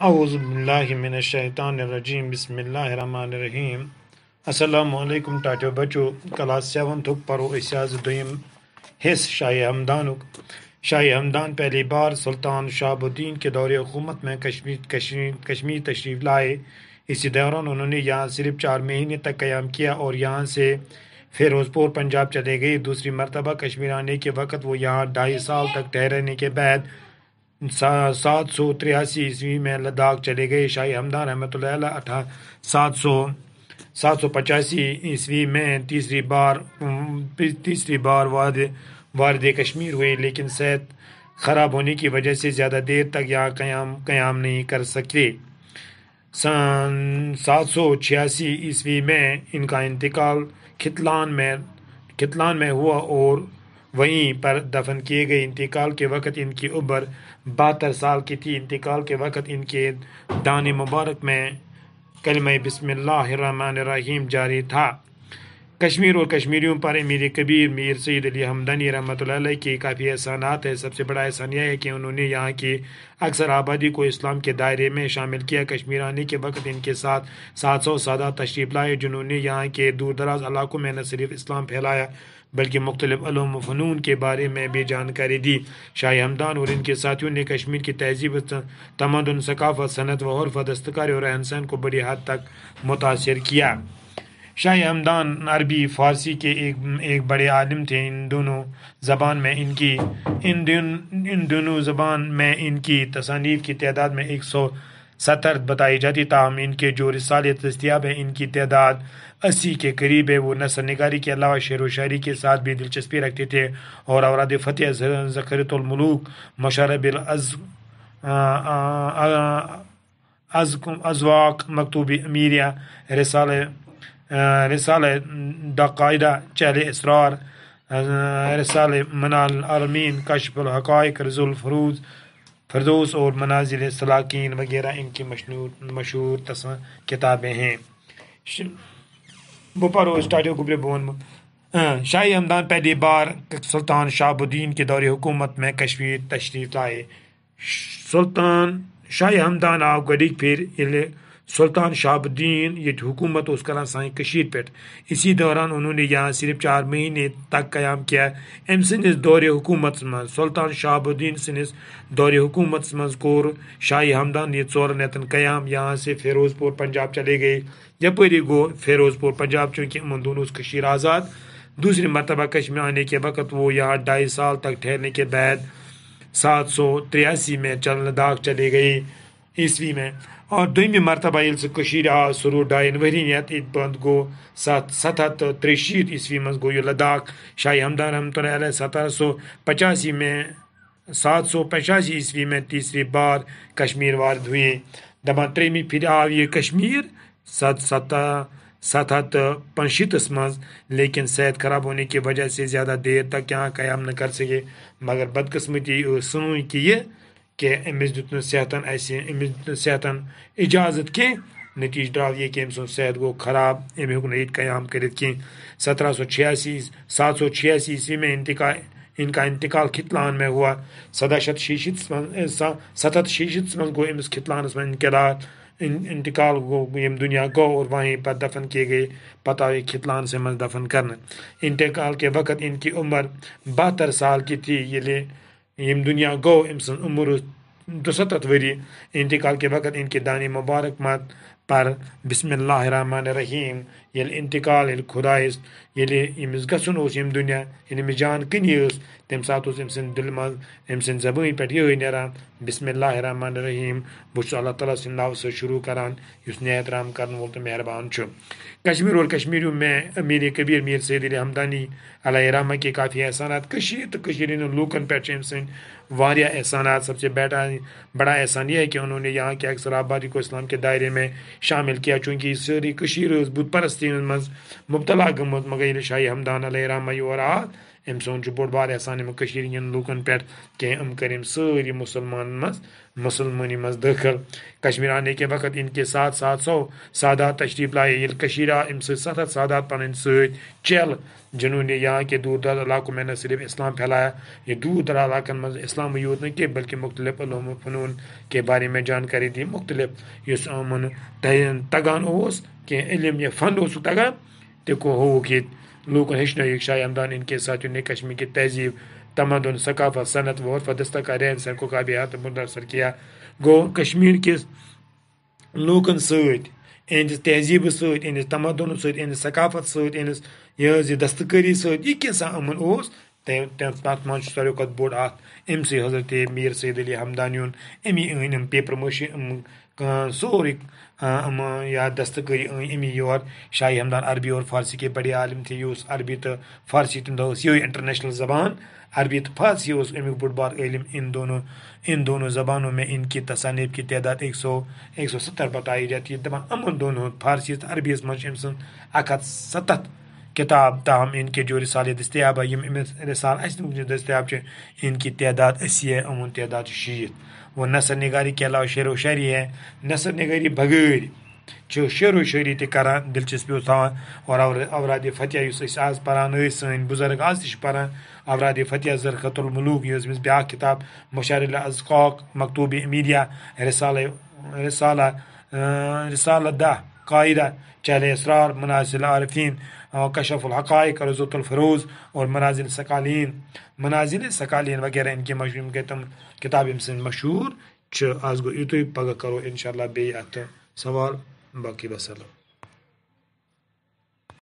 اعوذ باللہ من الشیطان الرجیم بسم اللہ الرحمن الرحیم السلام علیکم ٹاٹو بچو کلاس 7 پرو اساز دویم حص شاہ ہمدان پہلی بار سلطان شہاب الدین کے دور حکومت میں کشمیر تشریف لائے۔ اسی دوران انہوں نے یہاں صرف 4 مہینے تک قیام کیا اور یہاں سے فیروز پور پنجاب چلے گئے۔ دوسری مرتبہ کشمیر آنے کے وقت وہ یہاں 2.5 سال تک ٹھہرنے کے بعد 783 عیسوی میں لداخ چلے گئے۔ شاہ ہمدان رحمۃ اللہ علیہ 785 عیسوی میں تیسری بار وارد کشمیر ہوئے، لیکن صحت خراب ہونے کی وجہ سے زیادہ دیر تک یہاں قیام نہیں کر سکتے۔ 786 عیسوی میں ان کا انتقال کھتلان میں ہوا اور وہیں پر دفن کیے گئے۔ انتقال کے وقت ان کی عمر 72 سال کی تھی۔ انتقال کے وقت ان کے دانے مبارک میں کلمہ بسم اللہ الرحمن الرحیم جاری تھا۔ کشمیر اور کشمیریوں پر امیر کبیر میر سید علی ہمدانی رحمۃ اللہ علیہ کے کافی احسانات ہیں۔ سب سے بڑا احسان یہ ہے کہ انہوں نے یہاں کی اکثر آبادی کو اسلام کے دائرے میں شامل کیا۔ کشمیر آنے کے وقت ان کے ساتھ 700 سادات تشریف لائے، جنہوں نے یہاں کے دور دراز علاقوں میں نہ صرف اسلام پھیلایا بلکہ مختلف علوم و فنون کے بارے میں بھی جانکاری دی۔ شاہ ہمدان اور ان کے ساتھیوں نے کشمیر کی تہذیب، تمدن، ثقافت، صنعت و عرف، دستکاری اور رہن سہن کو بڑی حد تک متاثر کیا۔ شاہ ہمدان عربی فارسی کے ایک بڑے عالم تھے۔ ان دونوں زبان میں ان کی تصانیف کی تعداد میں 170 بتائی جاتی، تاہم ان کے جو رسالے دستیاب ہیں ان کی تعداد 80 کے قریب ہے۔ وہ نثر نگاری کے علاوہ شعر و شاعری کے ساتھ بھی دلچسپی رکھتے تھے اور اوراد فتح، ذخیرۃ الملوک، مشارب الازواق، مکتوب امیریہ، رسالہ دقائدہ، چہل اسرار، رسالہ منال العالمین، کشف الحقائق، رز الفردوس اور منازل سلاکین وغیرہ ان کی مشہور کتابیں ہیں۔ شاہ ہمدان پہلی بار سلطان شہاب الدین کے دور حکومت میں کشمیر تشریف لائے۔ سلطان شاہ ہمدان آو گۄڈنِکۍ پھِرِ ییٚلہِ سلطان شہاب الدین یہ حکومت اس کران سانہِ کشیر پہ۔ اسی دوران انہوں نے یہاں صرف 4 مہینے تک قیام کیا۔ ام سندس دور حکومت من سلطان شہاب الدین سندس دور حکومت من کور شاہ ہمدان یہ 4 رٮ۪تن قیام۔ یہاں سے فیروز پور پنجاب چلے گئے۔ یپٲری گو فیروز پور پنجاب چونکہ ان دونوں کشیر آزاد۔ دوسری مرتبہ کشمیر آنے کے وقت وہ یہاں 2.5 سال تک ٹھہرنے کے بعد 783 میں لداخ چلے گئے عیسوی میں، اور دویمہِ مرتبہ ییٚلہِ سُہ کٔشیٖرِ آو سُہ روٗد 2.5 ؤرِین ییٚتہِ بنٛد گوٚو 763 عیسوی منٛز گوٚو یہ لداخ۔ شاہ ہمدان رحمۃ اللہ علیہ 785 عیسوی میں تیسری بار کشمیر وارد ہوئے۔ دپان ترٛیٚیمہِ پھِرِ آو یہ کشمیر 765 مز، لیکن صحت خراب ہونے کی وجہ سے زیادہ دیر تک یہاں قیام نہ کر سکے۔ مگر بدقسمتی سن کہ یہ کہ امس دیت صحتن اجازت کی، نتیجہ درٛاو یہ کہ أمۍ سُنٛد صحت گو خراب، أمۍ ہیوٚک نہٕ ییٚتہِ قیام کٔرِتھ کینٛہہ۔ 786 عیسوی میں ان کا انتقال کھتلان میں ہوا۔ 766 میں گو امس کھتلانس میں انتقال گو، یم دنیا گو اور وہیں پر دفن کیے گئے۔ پتہ آئی کھتلان سے من دفن کرنا۔ انتقال کے وقت ان کی عمر 72 سال کی تھی۔ یم دنیا گو ام سن عمر 72 وری۔ انتقال کے وقت ان کے دانے مبارک مت پر بسم اللہ الرحمن الرحیم یل انتقال یل خدایس یل امس گھن یم دنیا یل امس جان کنی تمہ سات ام سند دل من ام سند زبان پہ یہ نیران بسم اللہ الرحمن الرحیم، بہت اللہ تعالیٰ سند ناو سے شروع کران اس نہایت رحم کرن وول تو مہربان چھُ۔ کشمیر اور کشمیریوں میں امیر کبیر میر سید علی ہمدانی علیہ رحمہ کے کافی احسانات کشیر تو کشیر لوکن پہ ام سند واریاہ احسانات۔ سب سے بڑا احسان یہ ہے کہ انہوں نے یہاں کے اکثر آبادی کو اسلام کے دائرے میں شامل کیا، چونکہ یہ ساری کشیر بت پرستی مز مبتلا گمت، مگر ییٚلہِ شاہ ہمدان علیہ رحمہ یور آو ام سون بوڑ بار احسان لوکن پہ کہ کر ساری مسلمانی مز داخل کشمیر آنے کے وقت ان کے ساتھ 700 سادات تشریف لائے یل ام سے 700 سادات پن چل جنہوں یہاں کے دور دراز علاقوں میں نہ صرف اسلام پھیلایا یہ دور دراز علاقن مز اسلام یوت نہ کہ بلکہ مختلف علوم و فنون کے بارے میں جانکاری دی مختلف اس تگان کہ علم یا فن تگان تو ہوک یہ لوکن ہیچن شاہ ہمدان ان کے ساتھ نے کشمیر کی تہذیب تمدن ثقافت صنعت و عرف دستہ رہن سہن کو قابیات متاثر کیا گو کشمیر کس لوکن ست اہندس تہذیب ست اہندس تمدن ست اہندس ثقافت ست اہندس یہ دستکاری ست یہ کیسا امن تر من ساروی کھت بوڑ ام سے حضرت میر سید علی ہمدانی امی ان پیپر ماشی سوری یا دستکاری امی یور شاہی ہمدان عربی اور فارسی کے بڑے عالم تھے یہ عربی تو فارسی تم دہ یہ انٹرنیشنل زبان عربی تو فارسی امیک بوڑ بار علم ان دونوں زبانوں میں ان کی تصانیف کی تعداد 170 بتائی جاتی ہے دپان امن دونوں فارسی تو عربی من سن 170 کتاب تاہم ان کے جو رسالے دستیاب ہے رسال دستیاب ان کی تعداد 80 ہے امن تعداد 60 وہ نثر نگاری کے علاوہ شعر و شاعری ہے نثر نگاری بغیر شعر و شاعری تہ کران دلچسپی تھاوان اور اوراد فتح اس آز پران سن بزرگ آز تہ پران اوراد فتح زرخت الملوک یہ بیا کتاب مشار الاذقاق مکتوب میڈیا رسالہ دہ قاعدہ چہل اسرار منازل عارفین کشف الحقائق رضوۃ الفروز اور منازل ثقالین وغیرہ ان کے مشہور تم کتاب سن مشہور آز گو یوتھ پگہ کرو انشاءاللہ بیٚیہِ اتھ سوال باقی وسلام.